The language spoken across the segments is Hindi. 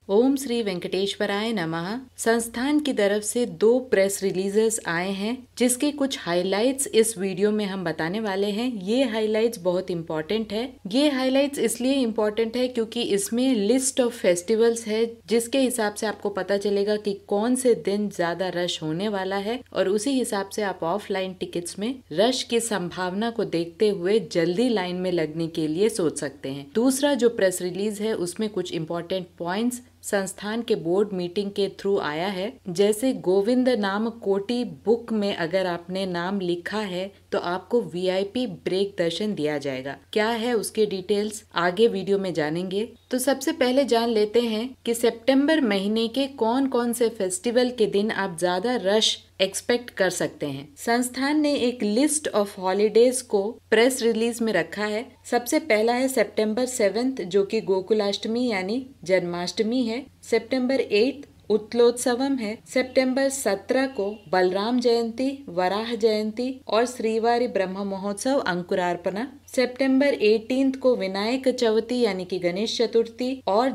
ओम श्री वेंकटेश्वराय नमः। संस्थान की तरफ से 2 प्रेस रिलीजेस आए हैं जिसके कुछ हाइलाइट्स इस वीडियो में हम बताने वाले हैं। ये हाइलाइट्स बहुत इंपॉर्टेंट है। ये हाइलाइट्स इसलिए इंपॉर्टेंट है क्योंकि इसमें लिस्ट ऑफ फेस्टिवल्स है जिसके हिसाब से आपको पता चलेगा कि कौन से दिन ज्यादा रश होने वाला है और उसी हिसाब से आप ऑफलाइन टिकट्स में रश की संभावना को देखते हुए जल्दी लाइन में लगने के लिए सोच सकते हैं। दूसरा जो प्रेस रिलीज है उसमें कुछ इंपॉर्टेंट पॉइंट्स संस्थान के बोर्ड मीटिंग के थ्रू आया है। जैसे गोविंद नाम कोटि बुक में अगर आपने नाम लिखा है तो आपको वीआईपी ब्रेक दर्शन दिया जाएगा। क्या है उसके डिटेल्स आगे वीडियो में जानेंगे। तो सबसे पहले जान लेते हैं कि सितंबर महीने के कौन कौन से फेस्टिवल के दिन आप ज्यादा रश एक्सपेक्ट कर सकते हैं। संस्थान ने एक लिस्ट ऑफ हॉलीडेज को प्रेस रिलीज में रखा है। सबसे पहला है सितंबर 7 जो कि गोकुलाष्टमी यानी जन्माष्टमी है। सितंबर 8 उत्तलोत्सवम है। सितंबर 17 को बलराम जयंती, वराह जयंती और श्रीवारी ब्रह्म महोत्सव अंकुरार्पणा। सितंबर 18 को विनायक चौथी यानी कि गणेश चतुर्थी और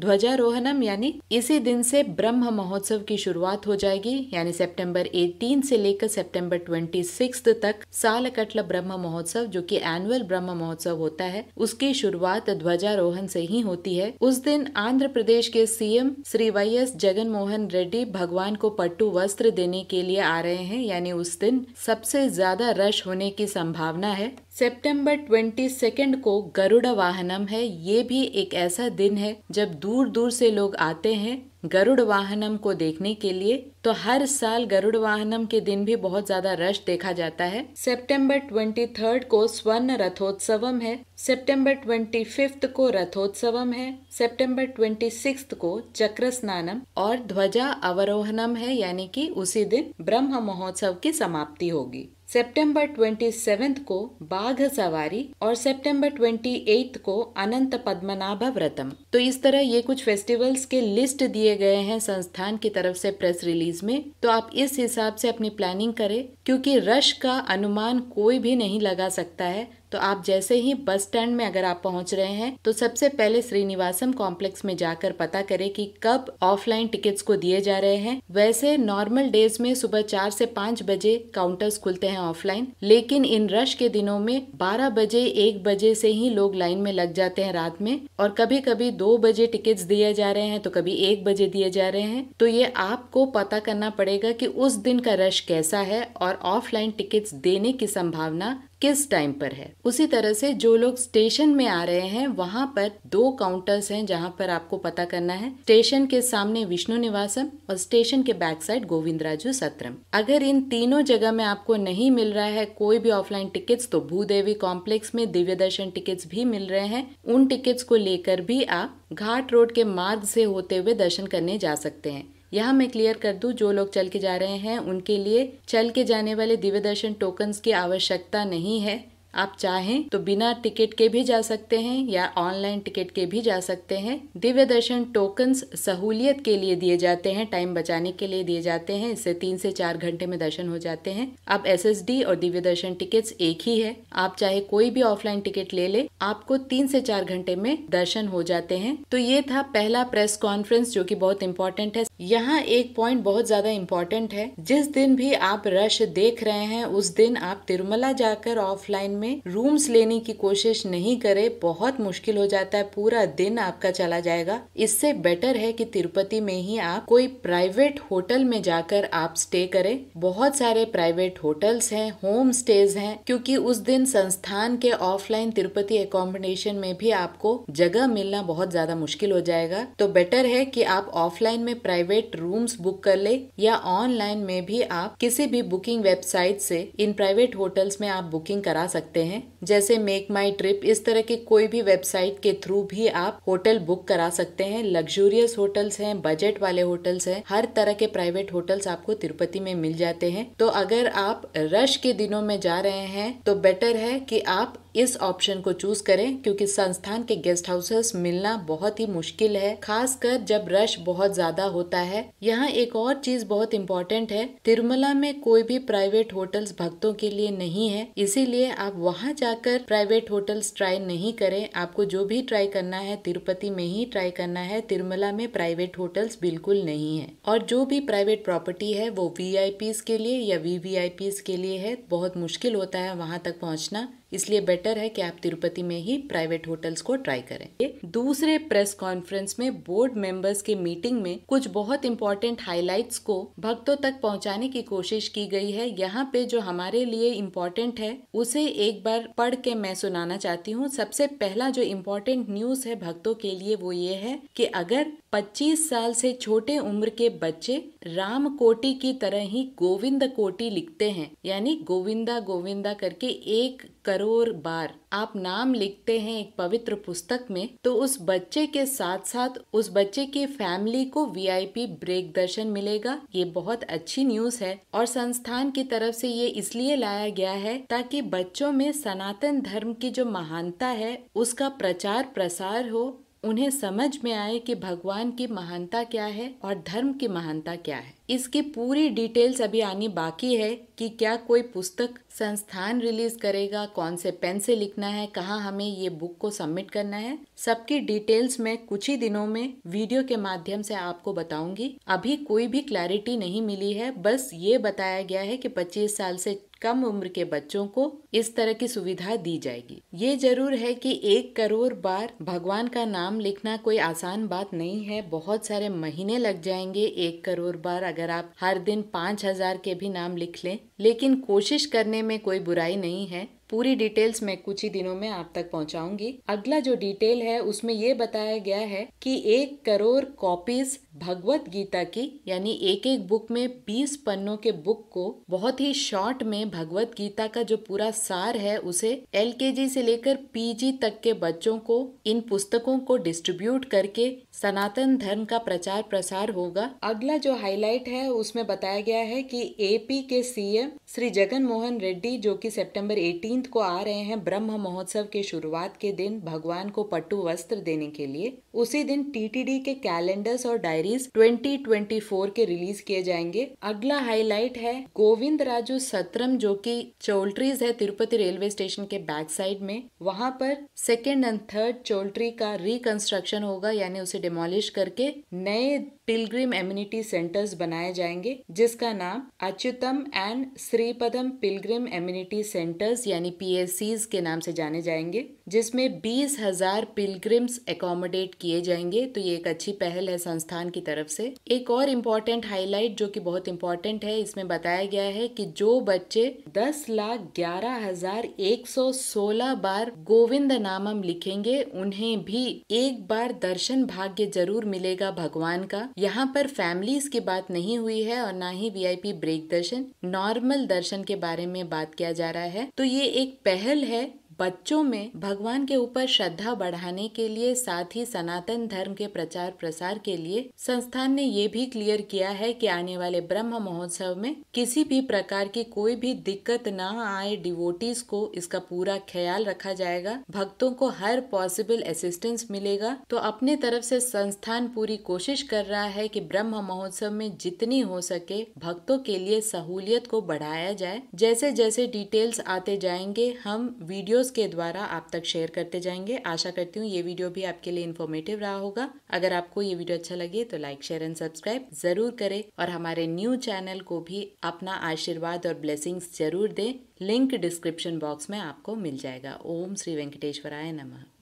ध्वजारोहणम यानी इसी दिन से ब्रह्म महोत्सव की शुरुआत हो जाएगी। यानी सितंबर 18 से लेकर सितंबर 26 तक सालकट्ल ब्रह्म महोत्सव जो कि एनुअल ब्रह्म महोत्सव होता है उसकी शुरुआत ध्वजारोहण से ही होती है। उस दिन आंध्र प्रदेश के सीएम श्री वाईएस जगन मोहन रेड्डी भगवान को पट्टू वस्त्र देने के लिए आ रहे हैं। यानी उस दिन सबसे ज्यादा रश होने की संभावना है। सितंबर 22 को गरुड़ वाहनम है। ये भी एक ऐसा दिन है जब दूर दूर से लोग आते हैं गरुड़ वाहनम को देखने के लिए। तो हर साल गरुड़ वाहनम के दिन भी बहुत ज्यादा रश देखा जाता है। सितंबर 23 को स्वर्ण रथोत्सवम है। सितंबर 25 को रथोत्सवम है। सितंबर 26 को चक्र स्नानम और ध्वजा अवरोहणम है। यानी कि उसी दिन ब्रह्म महोत्सव की समाप्ति होगी। सितंबर 27 को बाघ सवारी और सितंबर 28 को अनंत पद्मनाभ व्रतम। तो इस तरह ये कुछ फेस्टिवल्स के लिस्ट दिए गए हैं संस्थान की तरफ से प्रेस रिलीज में। तो आप इस हिसाब से अपनी प्लानिंग करें क्योंकि रश का अनुमान कोई भी नहीं लगा सकता है। तो आप जैसे ही बस स्टैंड में अगर आप पहुंच रहे हैं तो सबसे पहले श्रीनिवासम कॉम्प्लेक्स में जाकर पता करें कि कब ऑफलाइन टिकट्स को दिए जा रहे हैं। वैसे नॉर्मल डेज में सुबह 4 से 5 बजे काउंटर्स खुलते हैं ऑफलाइन, लेकिन इन रश के दिनों में 12 बजे 1 बजे से ही लोग लाइन में लग जाते हैं रात में। और कभी कभी 2 बजे टिकट्स दिए जा रहे हैं तो कभी 1 बजे दिए जा रहे हैं। तो ये आपको पता करना पड़ेगा कि उस दिन का रश कैसा है और ऑफलाइन टिकट्स देने की संभावना किस टाइम पर है। उसी तरह से जो लोग स्टेशन में आ रहे हैं वहाँ पर 2 काउंटर्स हैं जहाँ पर आपको पता करना है। स्टेशन के सामने विष्णु निवासम और स्टेशन के बैक साइड गोविंदराजू सत्रम। अगर इन तीनों जगह में आपको नहीं मिल रहा है कोई भी ऑफलाइन टिकट्स तो भूदेवी कॉम्प्लेक्स में दिव्य दर्शन टिकट्स भी मिल रहे हैं। उन टिकट्स को लेकर भी आप घाट रोड के मार्ग से होते हुए दर्शन करने जा सकते हैं। यहाँ मैं क्लियर कर दूं, जो लोग चल के जा रहे हैं उनके लिए चल के जाने वाले दिव्य दर्शन टोकन्स की आवश्यकता नहीं है। आप चाहें तो बिना टिकट के भी जा सकते हैं या ऑनलाइन टिकट के भी जा सकते हैं। दिव्य दर्शन टोकन्स सहूलियत के लिए दिए जाते हैं, टाइम बचाने के लिए दिए जाते हैं। इससे 3 से 4 घंटे में दर्शन हो जाते हैं। अब एसएसडी और दिव्य दर्शन टिकट्स एक ही है। आप चाहे कोई भी ऑफलाइन टिकट ले ले, आपको 3 से 4 घंटे में दर्शन हो जाते हैं। तो ये था पहला प्रेस कॉन्फ्रेंस जो कि बहुत इंपॉर्टेंट है। यहाँ एक पॉइंट बहुत ज्यादा इंपॉर्टेंट है। जिस दिन भी आप रश देख रहे हैं उस दिन आप तिरुमला जाकर ऑफलाइन में रूम्स लेने की कोशिश नहीं करें। बहुत मुश्किल हो जाता है, पूरा दिन आपका चला जाएगा। इससे बेटर है कि तिरुपति में ही आप कोई प्राइवेट होटल में जाकर आप स्टे करें। बहुत सारे प्राइवेट होटल्स हैं, होम स्टेज हैं, क्योंकि उस दिन संस्थान के ऑफलाइन तिरुपति एकोमोडेशन में भी आपको जगह मिलना बहुत ज्यादा मुश्किल हो जाएगा। तो बेटर है कि आप ऑफलाइन में प्राइवेट रूम्स बुक कर ले या ऑनलाइन में भी आप किसी भी बुकिंग वेबसाइट से इन प्राइवेट होटल्स में आप बुकिंग करा सकते हैं। जैसे मेक माई ट्रिप, इस तरह की कोई भी वेबसाइट के थ्रू भी आप होटल बुक करा सकते हैं। लग्जूरियस होटल्स हैं, बजट वाले होटल्स हैं, हर तरह के प्राइवेट होटल्स आपको तिरुपति में मिल जाते हैं। तो अगर आप रश के दिनों में जा रहे हैं तो बेटर है कि आप इस ऑप्शन को चूज करें, क्योंकि संस्थान के गेस्ट हाउसेस मिलना बहुत ही मुश्किल है, खासकर जब रश बहुत ज्यादा होता है। यहाँ एक और चीज बहुत इम्पोर्टेंट है, तिरुमला में कोई भी प्राइवेट होटल्स भक्तों के लिए नहीं है, इसीलिए आप वहाँ जाकर प्राइवेट होटल्स ट्राई नहीं करें। आपको जो भी ट्राई करना है तिरुपति में ही ट्राई करना है। तिरुमला में प्राइवेट होटल्स बिल्कुल नहीं है। और जो भी प्राइवेट प्रॉपर्टी है वो वीआईपीज के लिए या वीवीआईपीज के लिए है। बहुत मुश्किल होता है वहां तक पहुंचना, इसलिए बेटर है कि आप तिरुपति में ही प्राइवेट होटल्स को ट्राई करें। दूसरे प्रेस कॉन्फ्रेंस में बोर्ड मेंबर्स के मीटिंग में कुछ बहुत इंपॉर्टेंट हाइलाइट्स को भक्तों तक पहुंचाने की कोशिश की गई है। यहाँ पे जो हमारे लिए इम्पोर्टेंट है उसे एक बार पढ़ के मैं सुनाना चाहती हूँ। सबसे पहला जो इम्पोर्टेंट न्यूज है भक्तों के लिए वो ये है कि अगर 25 साल से छोटे उम्र के बच्चे राम कोटि की तरह ही गोविंद कोटि लिखते हैं, यानी गोविंदा गोविंदा करके 1 करोड़ बार आप नाम लिखते हैं एक पवित्र पुस्तक में, तो उस बच्चे के साथ साथ उस बच्चे की फैमिली को वीआईपी ब्रेक दर्शन मिलेगा। ये बहुत अच्छी न्यूज है और संस्थान की तरफ से ये इसलिए लाया गया है ताकि बच्चों में सनातन धर्म की जो महानता है उसका प्रचार प्रसार हो, उन्हें समझ में आए कि भगवान की महानता क्या है और धर्म की महानता क्या है। इसकी पूरी डिटेल्स अभी आनी बाकी है कि क्या कोई पुस्तक संस्थान रिलीज करेगा, कौन से पेन से लिखना है, कहाँ हमें ये बुक को सबमिट करना है, सबकी डिटेल्स मैं कुछ ही दिनों में वीडियो के माध्यम से आपको बताऊंगी। अभी कोई भी क्लैरिटी नहीं मिली है, बस ये बताया गया है कि 25 साल से कम उम्र के बच्चों को इस तरह की सुविधा दी जाएगी। ये जरूर है कि 1 करोड़ बार भगवान का नाम लिखना कोई आसान बात नहीं है। बहुत सारे महीने लग जाएंगे 1 करोड़ बार अगर आप हर दिन 5000 के भी नाम लिख लें, लेकिन कोशिश करने में कोई बुराई नहीं है। पूरी डिटेल्स मैं कुछ ही दिनों में आप तक पहुंचाऊंगी। अगला जो डिटेल है उसमें ये बताया गया है कि 1 करोड़ कॉपीज भगवत गीता की, यानी एक एक बुक में 20 पन्नों के बुक को बहुत ही शॉर्ट में भगवत गीता का जो पूरा सार है उसे एलकेजी से लेकर पीजी तक के बच्चों को इन पुस्तकों को डिस्ट्रीब्यूट करके सनातन धर्म का प्रचार प्रसार होगा। अगला जो हाईलाइट है उसमें बताया गया है कि एपी के सीएम श्री जगन मोहन रेड्डी जो कि सितंबर 18 को आ रहे हैं ब्रह्म महोत्सव के शुरुआत के दिन भगवान को पट्टू वस्त्र देने के लिए। उसी दिन टीटीडी के कैलेंडर्स और डायरीज 2024 के रिलीज किए जाएंगे। अगला हाईलाइट है गोविंद राजू सत्रम जो कि चोल्ट्रीज है तिरुपति रेलवे स्टेशन के बैक साइड में। वहां पर 2nd एंड 3rd चोल्ट्री का रिकंस्ट्रक्शन होगा, यानी उसे डिमोलिश करके नए पिलग्रिम एम्यूनिटी सेंटर्स बनाए जाएंगे जिसका नाम Achyutam and Shripadam pilgrim amenity centres यानी PSCs के नाम से जाने जाएंगे, जिसमें 20,000 पिलग्रिम्स एकोमोडेट किए जाएंगे। तो ये एक अच्छी पहल है संस्थान की तरफ से। एक और इम्पोर्टेंट हाईलाइट जो कि बहुत इम्पोर्टेंट है, इसमें बताया गया है कि जो बच्चे 10,11,116 बार गोविंद नामम लिखेंगे उन्हें भी एक बार दर्शन भाग्य जरूर मिलेगा भगवान का। यहाँ पर फैमिलीज की बात नहीं हुई है और ना ही वीआईपी ब्रेक दर्शन, नॉर्मल दर्शन के बारे में बात किया जा रहा है। तो ये एक पहल है बच्चों में भगवान के ऊपर श्रद्धा बढ़ाने के लिए, साथ ही सनातन धर्म के प्रचार प्रसार के लिए। संस्थान ने ये भी क्लियर किया है कि आने वाले ब्रह्म महोत्सव में किसी भी प्रकार की कोई भी दिक्कत ना आए डिवोटीज को, इसका पूरा ख्याल रखा जाएगा। भक्तों को हर पॉसिबल असिस्टेंस मिलेगा। तो अपने तरफ से संस्थान पूरी कोशिश कर रहा है कि ब्रह्म महोत्सव में जितनी हो सके भक्तों के लिए सहूलियत को बढ़ाया जाए। जैसे जैसे डिटेल्स आते जाएंगे हम वीडियोस के द्वारा आप तक शेयर करते जाएंगे। आशा करती हूँ ये वीडियो भी आपके लिए इन्फॉर्मेटिव रहा होगा। अगर आपको ये वीडियो अच्छा लगे तो लाइक शेयर एंड सब्सक्राइब जरूर करें और हमारे न्यू चैनल को भी अपना आशीर्वाद और ब्लेसिंग्स जरूर दें। लिंक डिस्क्रिप्शन बॉक्स में आपको मिल जाएगा। ओम श्री वेंकटेश्वराय नमः।